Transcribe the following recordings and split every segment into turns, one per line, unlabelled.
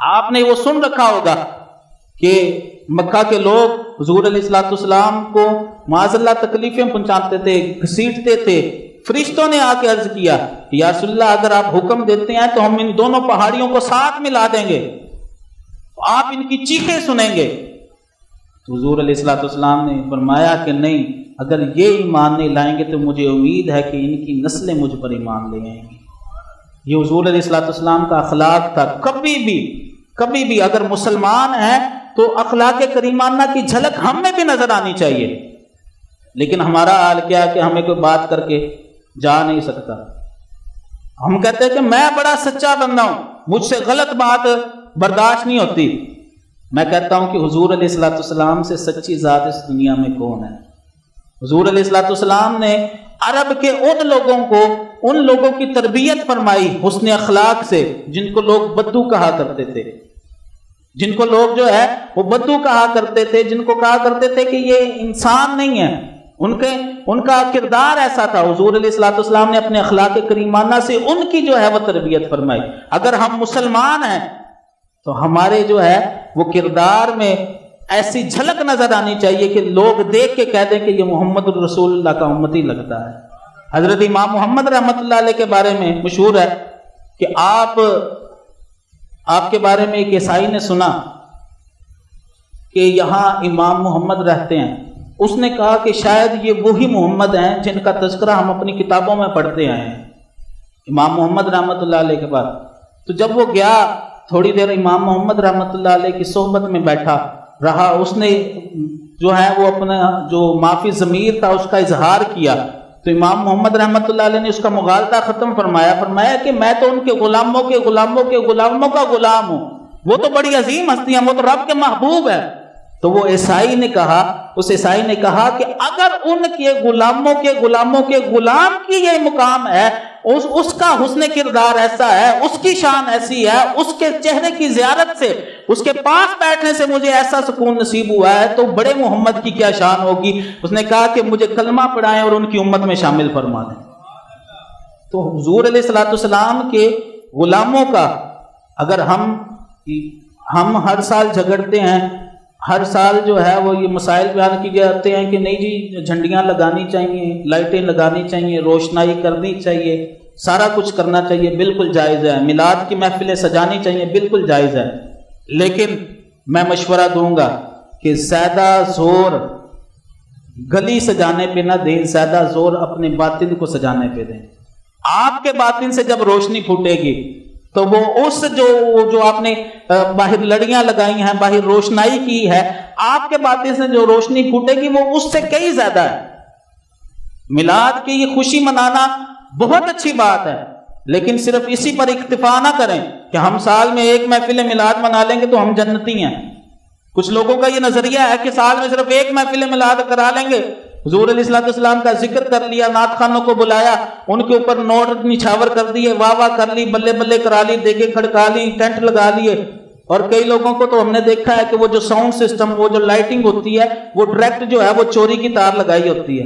آپ نے وہ سن رکھا ہوگا کہ مکہ کے لوگ حضور علیہ الصلوۃ والسلام کو معاذ اللہ تکلیفیں پہنچاتے تھے، گھسیٹتے تھے۔ فرشتوں نے آ کے عرض کیا کہ یا رسول اللہ اگر آپ حکم دیتے ہیں تو ہم ان دونوں پہاڑیوں کو ساتھ ملا دیں گے، آپ ان کی چیخیں سنیں گے۔ تو حضور علیہ الصلوۃ والسلام نے فرمایا کہ نہیں، اگر یہ ایمان نہیں لائیں گے تو مجھے امید ہے کہ ان کی نسلیں مجھ پر ایمان لے آئیں گی۔ یہ حضور علیہ الصلوۃ والسلام کا اخلاق تھا۔ کبھی بھی اگر مسلمان ہیں تو اخلاق کریمانہ کی جھلک ہم میں بھی نظر آنی چاہیے، لیکن ہمارا حال کیا ہے کہ ہمیں کوئی بات کر کے جا نہیں سکتا۔ ہم کہتے ہیں کہ میں بڑا سچا بندہ ہوں، مجھ سے غلط بات برداشت نہیں ہوتی۔ میں کہتا ہوں کہ حضور علیہ الصلوۃ والسلام سے سچی ذات اس دنیا میں کون ہے؟ حضور علیہ الصلوۃ والسلام نے عرب کے ان لوگوں کی تربیت فرمائی حسن اخلاق سے، جن کو لوگ بدو کہا کرتے تھے، جن کو لوگ جو ہے وہ بدو کہا کرتے تھے، جن کو کہا کرتے تھے کہ یہ انسان نہیں ہے، ان کا کردار ایسا تھا۔ حضور علیہ الصلوۃ والسلام نے اپنے اخلاق کریمانہ سے ان کی جو ہے وہ تربیت فرمائی۔ اگر ہم مسلمان ہیں تو ہمارے جو ہے وہ کردار میں ایسی جھلک نظر آنی چاہیے کہ لوگ دیکھ کے کہہ دیں کہ یہ محمد الرسول اللہ کا امتی لگتا ہے۔ حضرت امام محمد رحمۃ اللہ علیہ کے بارے میں مشہور ہے کہ آپ کے بارے میں ایک عیسائی نے سنا کہ یہاں امام محمد رہتے ہیں۔ اس نے کہا کہ شاید یہ وہی محمد ہیں جن کا تذکرہ ہم اپنی کتابوں میں پڑھتے آئے ہیں، امام محمد رحمۃ اللہ علیہ کے بعد۔ تو جب وہ گیا تھوڑی دیر امام محمد رحمۃ اللہ علیہ کی صحبت میں بیٹھا رہا، اس نے جو ہے وہ اپنا جو معافی ضمیر تھا اس کا اظہار کیا، تو امام محمد رحمۃ اللہ علیہ نے اس کا مغالطہ ختم فرمایا کہ میں تو ان کے غلاموں کا غلام ہوں، وہ تو بڑی عظیم ہستی ہیں، وہ تو رب کے محبوب ہے۔ تو وہ اس عیسائی نے کہا کہ اگر ان کے غلاموں کے غلام کی یہ مقام ہے، اس کا حسن کردار ایسا ہے، اس کی شان ایسی ہے، اس کے چہرے کی زیارت سے، اس کے پاس بیٹھنے سے مجھے ایسا سکون نصیب ہوا ہے، تو بڑے محمد کی کیا شان ہوگی۔ اس نے کہا کہ مجھے کلمہ پڑھائیں اور ان کی امت میں شامل فرما دیں۔ تو حضور علیہ الصلوۃ والسلام کے غلاموں کا اگر ہم ہر سال جھگڑتے ہیں، ہر سال جو ہے وہ یہ مسائل بیان کیے جاتے ہیں کہ نہیں جی جھنڈیاں لگانی چاہیے، لائٹیں لگانی چاہیے، روشنائی کرنی چاہیے، سارا کچھ کرنا چاہیے، بالکل جائز ہے، میلاد کی محفلیں سجانی چاہیے، بالکل جائز ہے، لیکن میں مشورہ دوں گا کہ زیادہ زور گلی سجانے پہ نہ دیں، زیادہ زور اپنے باطن کو سجانے پہ دیں۔ آپ کے باطن سے جب روشنی پھوٹے گی تو وہ اس جو آپ نے باہر لڑیاں لگائی ہیں، باہر روشنائی کی ہے، آپ کے باطن سے جو روشنی پھوٹے گی وہ اس سے کئی زیادہ ہے۔ میلاد کی یہ خوشی منانا بہت اچھی بات ہے، لیکن صرف اسی پر اکتفا نہ کریں کہ ہم سال میں ایک محفل میلاد منا لیں گے تو ہم جنتی ہیں۔ کچھ لوگوں کا یہ نظریہ ہے کہ سال میں صرف ایک محفل میلاد کرا لیں گے، حضور علیہ الصلوۃ والسلام کا ذکر کر لیا، نعت خوانوں کو بلایا، ان کے اوپر نوٹ نچھاور کر دیے، واہ واہ کر لی، بلے بلے کرا لی، دیگیں کھڑکا لی، ٹینٹ لگا لیے۔ اور کئی لوگوں کو تو ہم نے دیکھا ہے کہ وہ جو ساؤنڈ سسٹم، وہ جو لائٹنگ ہوتی ہے، وہ ڈائریکٹ جو ہے وہ چوری کی تار لگائی ہوتی ہے۔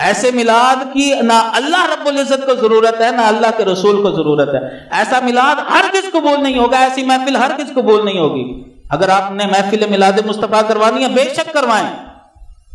ایسے میلاد کی نہ اللہ رب العزت کو ضرورت ہے، نہ اللہ کے رسول کو ضرورت ہے۔ ایسا میلاد ہرگز قبول نہیں ہوگا، ایسی محفل ہرگز قبول نہیں ہوگی۔ اگر آپ نے محفل میلاد مصطفیٰ کروانی ہے، بے شک کروائیں،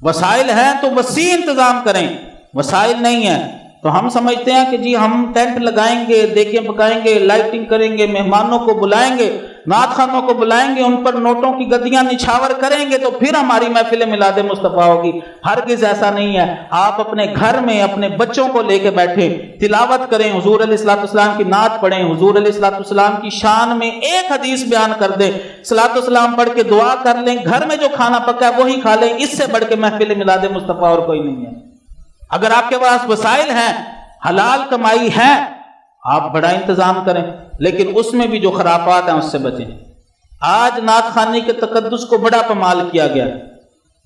وسائل ہیں تو وسیع انتظام کریں، وسائل نہیں ہیں تو ہم سمجھتے ہیں کہ جی ہم ٹینٹ لگائیں گے، دیگیں پکائیں گے، لائٹنگ کریں گے، مہمانوں کو بلائیں گے، نعت خوانوں کو بلائیں گے، ان پر نوٹوں کی گدیاں نچھاور کریں گے تو پھر ہماری محفل میلاد مصطفیٰ ہوگی۔ ہرگز ایسا نہیں ہے۔ آپ اپنے گھر میں اپنے بچوں کو لے کے بیٹھیں، تلاوت کریں، حضور علیہ الصلوۃ والسلام کی نعت پڑھیں، حضور علیہ الصلوۃ والسلام کی شان میں ایک حدیث بیان کر دیں، صلوۃ والسلام پڑھ کے دعا کر لیں، گھر میں جو کھانا پکا ہے وہی کھا لیں۔ اس سے بڑھ کے محفل میلاد مصطفیٰ اور کوئی نہیں ہے۔ اگر آپ کے پاس وسائل ہیں، حلال کمائی ہے، آپ بڑا انتظام کریں، لیکن اس میں بھی جو خرافات ہیں اس سے بچیں۔ آج نعت خوانی کے تقدس کو بڑا پامال کیا گیا۔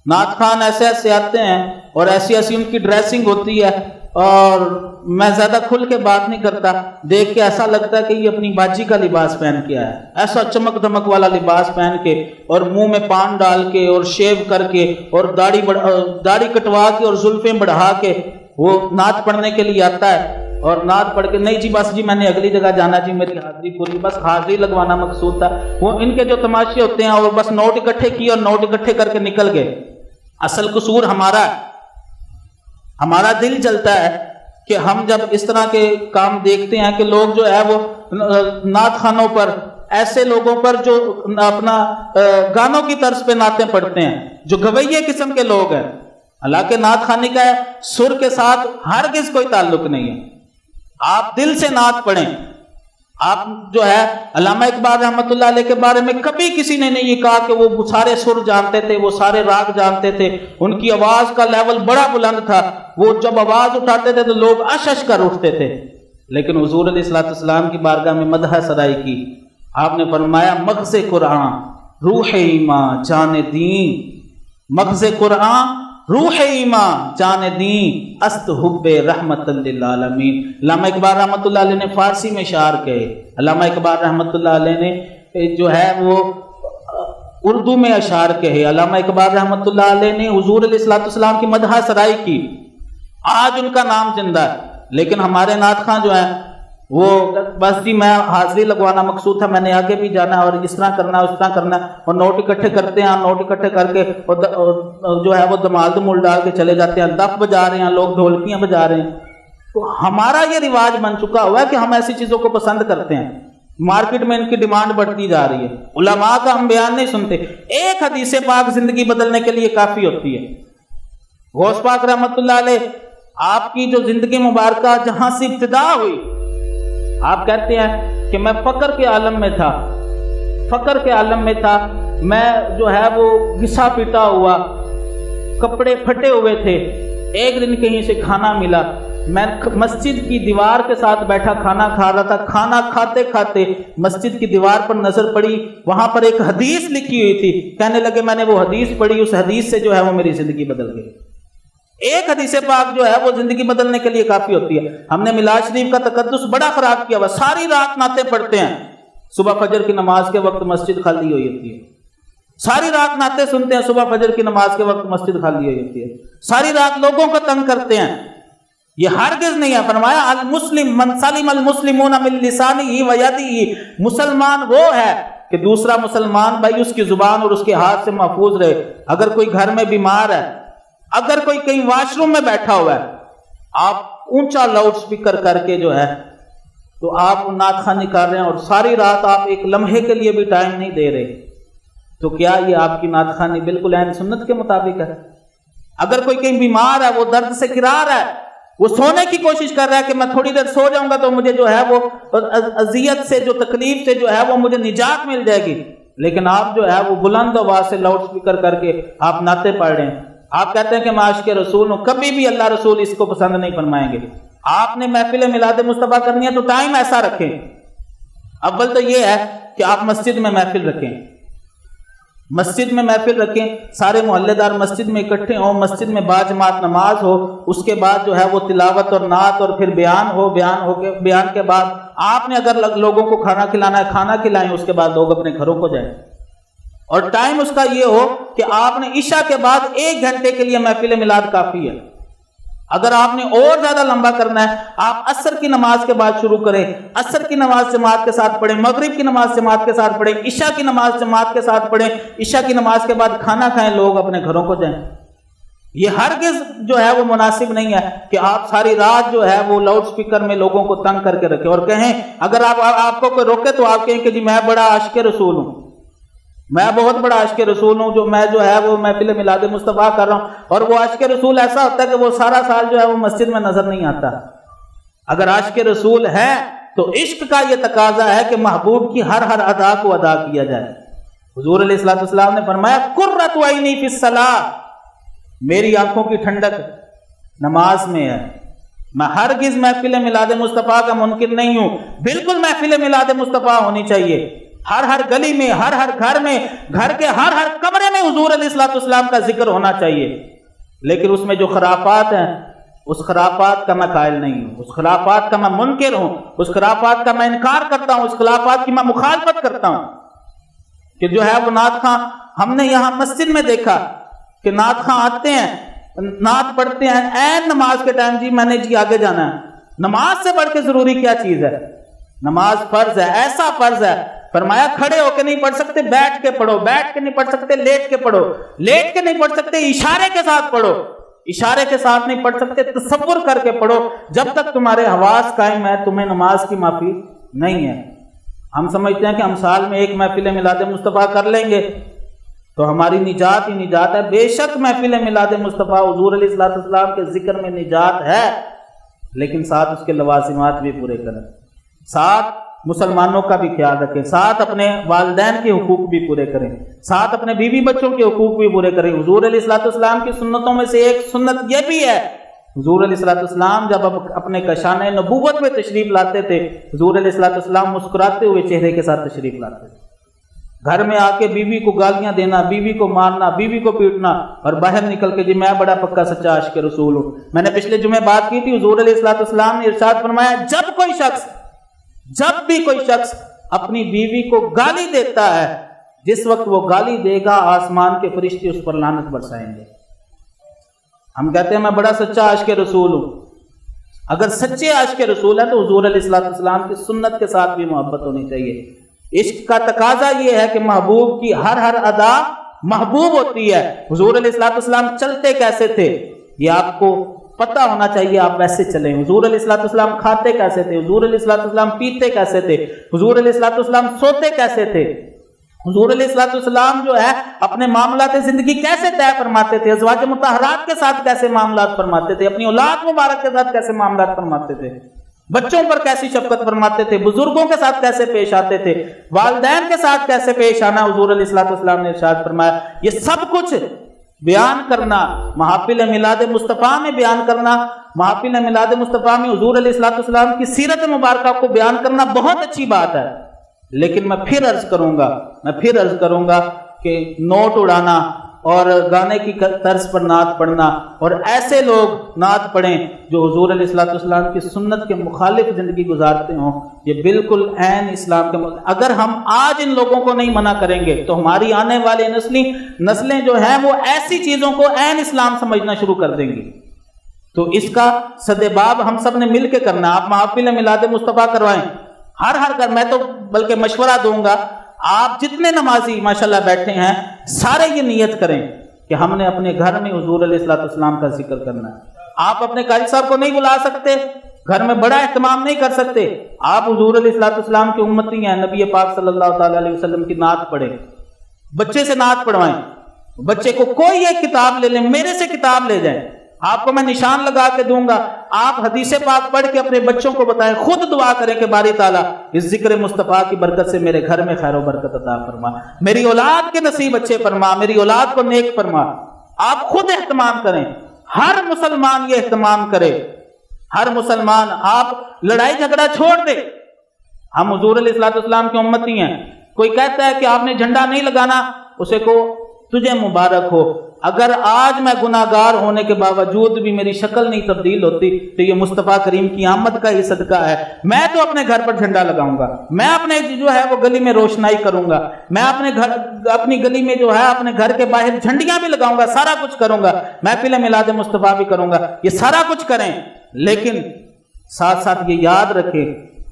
نعت خوان ایسے ایسے آتے ہیں اور ایسی ایسی ان کی ڈریسنگ ہوتی ہے، اور میں زیادہ کھل کے بات نہیں کرتا، دیکھ کے ایسا لگتا ہے کہ یہ اپنی باجی کا لباس پہن کے آیا ہے، ایسا چمک دمک والا لباس پہن کے، اور منہ میں پان ڈال کے اور شیو کر کے اور داڑھی کٹوا کے اور زلفیں بڑھا کے وہ نعت پڑھنے کے لیے آتا ہے، اور نعت پڑھ کے نہیں جی بس جی میں نے اگلی جگہ جانا جی میری حاضری پوری، بس حاضری لگوانا مقصود تھا. وہ ان کے جو تماشے ہوتے ہیں اور بس نوٹ اکٹھے کیے اور نوٹ اکٹھے کر کے نکل گئے. اصل قصور ہمارا ہے. ہمارا دل جلتا ہے کہ ہم جب اس طرح کے کام دیکھتے ہیں کہ لوگ جو ہے وہ نعت خانوں پر، ایسے لوگوں پر جو اپنا گانوں کی طرز پہ نعتیں پڑھتے ہیں، جو گویے قسم کے لوگ ہیں. حالانکہ نعت خانی کا سر کے ساتھ ہرگز کوئی تعلق نہیں ہے. آپ دل سے نعت پڑھیں. آپ جو ہے علامہ اقبال رحمۃ اللہ علیہ کے بارے میں کبھی کسی نے نہیں یہ کہا کہ وہ سارے سر جانتے تھے، وہ سارے راگ جانتے تھے، ان کی آواز کا لیول بڑا بلند تھا، وہ جب آواز اٹھاتے تھے تو لوگ اش کر اٹھتے تھے. لیکن حضور علیہ الصلوۃ والسلام کی بارگاہ میں مدح سرائی کی. آپ نے فرمایا مغز قرآن روح ایمان جان دین، مغز قرآن روح ایمان جان دین است حب رحمت للعالمین. علامہ اقبال رحمۃ اللہ علیہ نے فارسی میں شعر کہے. علامہ اقبال رحمۃ اللہ علیہ نے جو ہے وہ اردو میں اشعار کہے. علامہ اقبال رحمۃ اللہ علیہ نے حضور علیہ الصلوۃ والسلام کی مدح سرائی کی. آج ان کا نام زندہ ہے. لیکن ہمارے نعت خواں جو ہیں وہ بس جی میں حاضری لگوانا مقصود تھا، میں نے آگے بھی جانا اور اس طرح کرنا اس طرح کرنا، اور نوٹ اکٹھے کرتے ہیں. نوٹ اکٹھے کر کے جو ہے وہ دمال دمول ڈال کے چلے جاتے ہیں. دف بجا رہے ہیں لوگ، ڈھولکیاں بجا رہے ہیں. تو ہمارا یہ رواج بن چکا ہوا ہے کہ ہم ایسی چیزوں کو پسند کرتے ہیں. مارکیٹ میں ان کی ڈیمانڈ بڑھتی جا رہی ہے. علماء کا ہم بیان نہیں سنتے. ایک حدیث پاک زندگی بدلنے کے لیے کافی ہوتی ہے. غوث پاک رحمۃ اللہ علیہ آپ کی جو زندگی مبارکہ جہاں سے ابتدا ہوئی، آپ کہتے ہیں کہ میں فقر کے عالم میں تھا، فقر کے عالم میں تھا. میں جو ہے وہ گھسا پیٹا ہوا، کپڑے پھٹے ہوئے تھے. ایک دن کہیں سے کھانا ملا، میں مسجد کی دیوار کے ساتھ بیٹھا کھانا کھا رہا تھا. کھانا کھاتے کھاتے مسجد کی دیوار پر نظر پڑی، وہاں پر ایک حدیث لکھی ہوئی تھی. کہنے لگے میں نے وہ حدیث پڑھی، اس حدیث سے جو ہے وہ میری زندگی بدل گئی. ایک حدیث پاک جو ہے وہ زندگی بدلنے کے لیے کافی ہوتی ہے. ہم نے میلاد شریف کا تقدس بڑا خراب کیا ہوا. ساری رات نعتیں پڑھتے ہیں، صبح فجر کی نماز کے وقت مسجد خالی ہوئی ہوتی ہے. ساری رات نعتیں سنتے ہیں، صبح فجر کی نماز کے وقت مسجد خالی ہوئی ہوتی ہے. ساری رات لوگوں کو تنگ کرتے ہیں. یہ ہرگز نہیں ہے. فرمایا المسلم من سلم المسلمون من لسانہ و یدہ، مسلمان وہ ہے کہ دوسرا مسلمان بھائی اس کی زبان اور اس کے ہاتھ سے محفوظ رہے. اگر کوئی گھر میں بیمار ہے، اگر کوئی کہیں واش روم میں بیٹھا ہوا ہے، آپ اونچا لاؤڈ سپیکر کر کے جو ہے تو آپ نعت خوانی کر رہے ہیں اور ساری رات آپ ایک لمحے کے لیے بھی ٹائم نہیں دے رہے، تو کیا یہ آپ کی نعت خوانی بالکل عین سنت کے مطابق ہے؟ اگر کوئی کہیں بیمار ہے، وہ درد سے گرا رہا ہے، وہ سونے کی کوشش کر رہا ہے کہ میں تھوڑی دیر سو جاؤں گا تو مجھے جو ہے وہ اذیت سے، جو تکلیف سے جو ہے وہ مجھے نجات مل جائے گی، لیکن آپ جو ہے وہ بلند آواز سے لاؤڈ سپیکر کر کے آپ نعتیں پڑھ رہے ہیں. آپ کہتے ہیں کہ میں عاشق رسول ہوں. کبھی بھی اللہ رسول اس کو پسند نہیں فرمائیں گے. آپ نے محفل میلاد مصطفیٰ کرنی ہے تو ٹائم ایسا رکھیں. اول تو یہ ہے کہ آپ مسجد میں محفل رکھیں، مسجد میں محفل رکھیں، سارے محلے دار مسجد میں اکٹھے ہوں، مسجد میں باجماعت نماز ہو، اس کے بعد جو ہے وہ تلاوت اور نعت اور پھر بیان کے بعد آپ نے اگر لوگوں کو کھانا کھلانا ہے کھانا کھلائیں، اس کے بعد لوگ اپنے گھروں کو جائیں. اور ٹائم اس کا یہ ہو کہ آپ نے عشاء کے بعد 1 گھنٹے کے لیے محفل میلاد کافی ہے. اگر آپ نے اور زیادہ لمبا کرنا ہے، آپ عصر کی نماز کے بعد شروع کریں، عصر کی نماز جماعت کے ساتھ پڑھیں، مغرب کی نماز جماعت کے ساتھ پڑھیں، عشاء کی نماز جماعت کے ساتھ پڑھیں، عشاء کی نماز کے بعد کھانا کھائیں، لوگ اپنے گھروں کو جائیں. یہ ہرگز جو ہے وہ مناسب نہیں ہے کہ آپ ساری رات جو ہے وہ لاؤڈ سپیکر میں لوگوں کو تنگ کر کے رکھیں اور کہیں، اگر آپ کو کوئی روکے تو آپ کہیں کہ جی میں بڑا عاشق رسول ہوں، میں بہت بڑا عاشق رسول ہوں، جو میں جو ہے وہ محفل میلاد مصطفیٰ کر رہا ہوں. اور وہ عاشق رسول ایسا ہوتا ہے کہ وہ سارا سال جو ہے وہ مسجد میں نظر نہیں آتا. اگر عاشق رسول ہے تو عشق کا یہ تقاضا ہے کہ محبوب کی ہر ادا کو ادا کیا جائے. حضور علیہ الصلوۃ والسلام نے فرمایا قرۃ عینی فی الصلاۃ، میری آنکھوں کی ٹھنڈک نماز میں ہے. میں ہرگز محفل میلاد مصطفیٰ کا منکر نہیں ہوں. بالکل محفل میلاد مصطفیٰ ہونی چاہیے. ہر گلی میں، ہر گھر میں، گھر کے ہر کمرے میں حضور علیہ الصلوۃ والسلام کا ذکر ہونا چاہیے. لیکن اس میں جو خرافات ہیں، اس خرافات کا میں قائل نہیں ہوں، اس خرافات کا میں منکر ہوں، اس خرافات کا میں انکار کرتا ہوں، اس خرافات کی میں مخالفت کرتا ہوں. کہ جو ہے وہ نعت خواں، ہم نے یہاں مسجد میں دیکھا کہ نعت خواں آتے ہیں، نعت پڑھتے ہیں، عین نماز کے ٹائم جی میں نے جی آگے جانا ہے، نماز سے بڑھ کے ضروری کیا چیز ہے؟ نماز فرض ہے، ایسا فرض ہے فرمایا کھڑے ہو کے نہیں پڑھ سکتے، بیٹھ کے پڑھو، بیٹھ کے نہیں پڑھ سکتے لیٹ کے پڑھو، لیٹ کے نہیں پڑھ سکتے اشارے کے ساتھ پڑھو، اشارے کے ساتھ نہیں پڑھ سکتے تصور کر کے پڑھو، جب تک تمہارے حواس قائم ہے تمہیں نماز کی معافی نہیں ہے۔ ہم سمجھتے ہیں کہ ہم سال میں ایک محفل میلاد مصطفیٰ کر لیں گے تو ہماری نجات ہی نجات ہے۔ بے شک محفل میلاد مصطفیٰ حضور علیہ السلام کے ذکر میں نجات ہے، لیکن ساتھ اس کے لوازمات بھی پورے کریں، ساتھ مسلمانوں کا بھی خیال رکھیں، ساتھ اپنے والدین کے حقوق بھی پورے کریں، ساتھ اپنے بیوی بچوں کے حقوق بھی پورے کریں۔ حضور علیہ السلام کی سنتوں میں سے ایک سنت یہ بھی ہے، حضور علیہ السلام جب اپنے کشان نبوت میں تشریف لاتے تھے، حضور علیہ السلام مسکراتے ہوئے چہرے کے ساتھ تشریف لاتے تھے۔ گھر میں آ کے بیوی کو گالیاں دینا، بیوی کو مارنا، بیوی کو پیٹنا، اور باہر نکل کے جی میں بڑا پکا سچا عاشق رسول ہوں۔ میں نے پچھلے جمعے بات کی تھی، حضور علیہ السلام نے ارشاد فرمایا جب بھی کوئی شخص اپنی بیوی کو گالی دیتا ہے، جس وقت وہ گالی دے گا آسمان کے فرشتے اس پر لعنت برسائیں گے۔ ہم کہتے ہیں میں بڑا سچا عاشق رسول ہوں، اگر سچے عاشق رسول ہیں تو حضور علیہ السلام کی سنت کے ساتھ بھی محبت ہونی چاہیے۔ عشق کا تقاضا یہ ہے کہ محبوب کی ہر ادا محبوب ہوتی ہے۔ حضور علیہ السلام چلتے کیسے تھے یہ آپ کو پتہ ہونا چاہیے، آپ ویسے چلیں۔ حضور علیہ السلام کھاتے کیسے تھے، حضور علیہ السلام پیتے کیسے تھے، حضور علیہ السلام سوتے کیسے تھے، حضور علیہ السلام جو ہے اپنے معاملات زندگی کیسے طے فرماتے تھے، ازواج مطہرات کے ساتھ کیسے معاملات فرماتے تھے، اپنی اولاد مبارک کے ساتھ کیسے معاملات فرماتے تھے، بچوں پر کیسی شفقت فرماتے تھے، بزرگوں کے ساتھ کیسے پیش آتے تھے، والدین کے ساتھ کیسے پیش آنا، حضور علیہ السلام نے ارشاد فرمایا۔ یہ سب کچھ بیان کرنا، محافل میلاد مصطفیٰ میں بیان کرنا، محافل میلاد مصطفیٰ میں حضور علیہ السلام کی سیرت مبارکہ کو بیان کرنا بہت اچھی بات ہے، لیکن میں پھر عرض کروں گا کہ نوٹ اڑانا اور گانے کی طرز پر نعت پڑھنا اور ایسے لوگ نعت پڑھیں جو حضور علیہ السلام کی سنت کے مخالف زندگی گزارتے ہوں، یہ بالکل عین اسلام کے اگر ہم آج ان لوگوں کو نہیں منع کریں گے تو ہماری آنے والی نسلیں جو ہیں وہ ایسی چیزوں کو عین اسلام سمجھنا شروع کر دیں گی۔ تو اس کا سدباب ہم سب نے مل کے کرنا۔ آپ محافل میلاد مصطفیٰ کروائیں، ہر گھر، میں تو بلکہ مشورہ دوں گا آپ جتنے نمازی ماشاءاللہ بیٹھے ہیں سارے یہ نیت کریں کہ ہم نے اپنے گھر میں حضور علیہ السلام کا ذکر کرنا ہے۔ آپ اپنے قاری صاحب کو نہیں بلا سکتے، گھر میں بڑا اہتمام نہیں کر سکتے، آپ حضور علیہ السلام کی امتی ہیں، نبی پاک صلی اللہ تعالی علیہ وسلم کی نعت پڑھیں، بچے سے نعت پڑھوائیں، بچے کو کوئی ایک کتاب لے لیں، میرے سے کتاب لے جائیں، آپ کو میں نشان لگا کے دوں گا، آپ حدیث پاک پڑھ کے اپنے بچوں کو بتائیں، خود دعا کریں کہ باری تعالیٰ اس ذکر مصطفیٰ کی برکت سے میرے گھر میں خیر و برکت عطا فرما، میری اولاد کے نصیب اچھے فرما، میری اولاد کو نیک فرما۔ آپ خود اہتمام کریں، ہر مسلمان یہ اہتمام کرے، ہر مسلمان۔ آپ لڑائی جھگڑا چھوڑ دے، ہم حضور علیہ السلام کی امتی ہیں۔ کوئی کہتا ہے کہ آپ نے جھنڈا نہیں لگانا، اسے کو تجھے مبارک ہو۔ اگر آج میں گناہگار ہونے کے باوجود بھی میری شکل نہیں تبدیل ہوتی تو یہ مصطفیٰ کریم کی آمد کا ہی صدقہ ہے۔ میں تو اپنے گھر پر جھنڈا لگاؤں گا، میں اپنے جو ہے وہ گلی میں روشنائی کروں گا، میں اپنی گلی میں جو ہے اپنے گھر کے باہر جھنڈیاں بھی لگاؤں گا، سارا کچھ کروں گا، محفل میلاد مصطفیٰ بھی کروں گا، یہ سارا کچھ کریں، لیکن ساتھ ساتھ یہ یاد رکھیں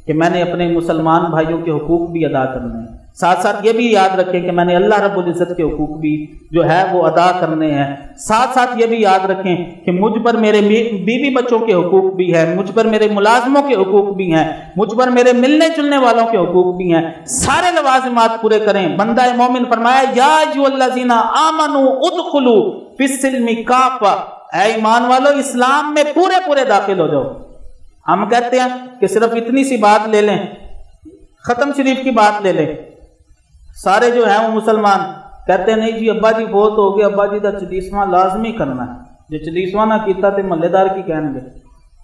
کہ میں نے اپنے مسلمان بھائیوں کے حقوق بھی ادا کرنے ہیں، ساتھ ساتھ یہ بھی یاد رکھیں کہ میں نے اللہ رب العزت کے حقوق بھی جو ہے وہ ادا کرنے ہیں، ساتھ ساتھ یہ بھی یاد رکھیں کہ مجھ پر میرے بیوی بچوں کے حقوق بھی ہیں، مجھ پر میرے ملازموں کے حقوق بھی ہیں، مجھ پر میرے ملنے جلنے والوں کے حقوق بھی ہیں، سارے لوازمات پورے کریں۔ بندہ مومن فرمایا یا ایھا الذین آمنوا ادخلوا فی السلم کافہ، اے ایمان والو اسلام میں پورے داخل ہو جاؤ۔ ہم کہتے ہیں کہ صرف اتنی سی بات لے لیں، ختم شریف کی بات لے لیں، سارے جو ہیں وہ مسلمان کہتے ہیں نہیں جی ابا جی فوت ہو گئے، ابا جی کا چلیسواں لازمی کرنا ہے، جو چلیسواں نہ کیتا تے محلے دار کی کہن گے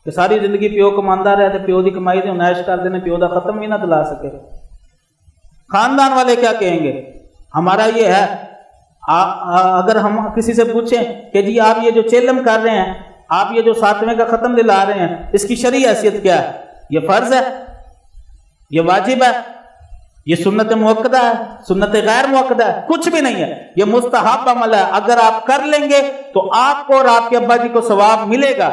کہ ساری زندگی پیو کماندا رہے تے پیو دی کمائی تے نائش کر دینے، پیو دا ختم بھی نہ دلا سکے، خاندان والے کیا کہیں گے؟ ہمارا یہ ہے، اگر ہم کسی سے پوچھیں کہ جی آپ یہ جو چیلم کر رہے ہیں، آپ یہ جو ساتویں کا ختم دلا رہے ہیں، اس کی شرعی حیثیت کیا ہے؟ یہ فرض ہے، یہ واجب ہے، یہ سنت موقدہ ہے، سنت غیر موقدہ ہے؟ کچھ بھی نہیں ہے، یہ مستحب عمل ہے۔ اگر آپ کر لیں گے تو آپ کو اور آپ کے ابا جی کو ثواب ملے گا،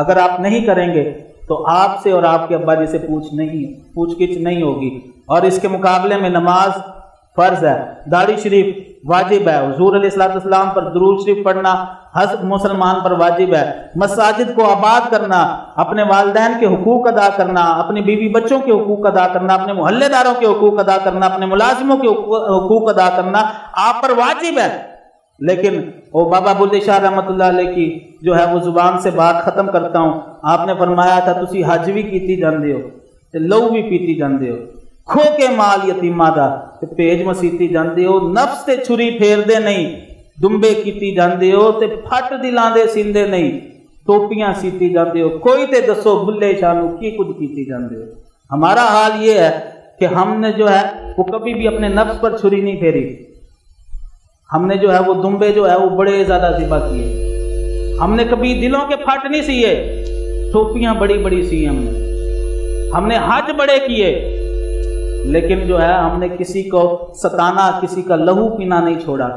اگر آپ نہیں کریں گے تو آپ سے اور آپ کے ابا جی سے پوچھ گچھ نہیں ہوگی، اور اس کے مقابلے میں نماز فرض ہے، داڑھی شریف واجب ہے، حضور علیہ السلام پر درود شریف پڑھنا ہر مسلمان پر واجب ہے، مساجد کو آباد کرنا، اپنے والدین کے حقوق ادا کرنا، اپنے بیوی بچوں کے حقوق ادا کرنا، اپنے محلے داروں کے حقوق ادا کرنا، اپنے ملازموں کے حقوق ادا کرنا آپ پر واجب ہے۔ لیکن او بابا بلے شاہ رحمت اللہ علیہ کی جو ہے وہ زبان سے بات ختم کرتا ہوں، آپ نے فرمایا تھا تسی حج بھی کیتی جاندے ہو تے لو بھی پیتی جاندے ہو، کھو کے مال یتیماں دا تے پیج مسیتی جاندے ہو، نفس تے چھری پھیر دے نہیں، دمبے کیتی جاندے ہو تے پھٹ دلاں دے سیندے نہیں، ٹوپیاں سیتی جاندے ہو، کوئی تے دسو بلے شاہ نو کی کچھ کیتی جاندے ہو۔ ہمارا حال یہ ہے کہ ہم نے جو ہے وہ کبھی بھی اپنے نفس پر چھری نہیں پھیری، ہم نے جو ہے وہ دمبے جو ہے وہ بڑے زیادہ ذبح کیے، ہم نے کبھی دلوں کے پھٹ نہیں سیے، ٹوپیاں بڑی بڑی سی ہم نے حج بڑے کیے، لیکن جو ہے ہم نے کسی کو ستانا، کسی کا لہو پینا نہیں چھوڑا،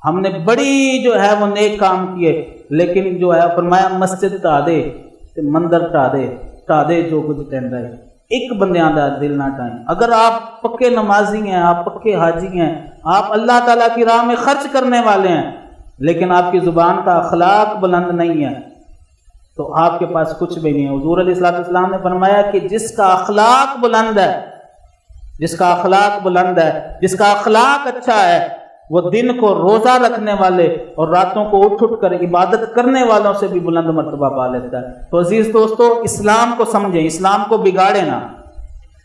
ہم نے بڑی جو ہے وہ نیک کام کیے، لیکن جو ہے فرمایا مسجد ٹا دے تے مندر ٹا دے جو کچھ کہندا ہے، ایک بندیاں دا دل نہ ٹائیں۔ اگر آپ پکے نمازی ہیں، آپ پکے حاجی ہیں، آپ اللہ تعالیٰ کی راہ میں خرچ کرنے والے ہیں، لیکن آپ کی زبان کا اخلاق بلند نہیں ہے تو آپ کے پاس کچھ بھی نہیں ہے۔ حضور علیہ السلام نے فرمایا کہ جس کا اخلاق بلند ہے، جس کا اخلاق اچھا ہے، وہ دن کو روزہ رکھنے والے اور راتوں کو اٹھ کر عبادت کرنے والوں سے بھی بلند مرتبہ پا لیتا ہے۔ تو عزیز دوستو، اسلام کو سمجھیں، اسلام کو بگاڑیں نہ،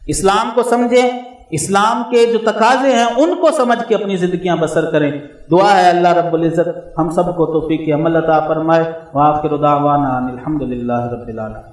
اسلام کو سمجھیں، اسلام کے جو تقاضے ہیں ان کو سمجھ کے اپنی زندگیاں بسر کریں۔ دعا ہے اللہ رب العزت ہم سب کو توفیق عمل عطا فرمائے۔ وآخر دعوانا ان الحمد للہ رب العالمین۔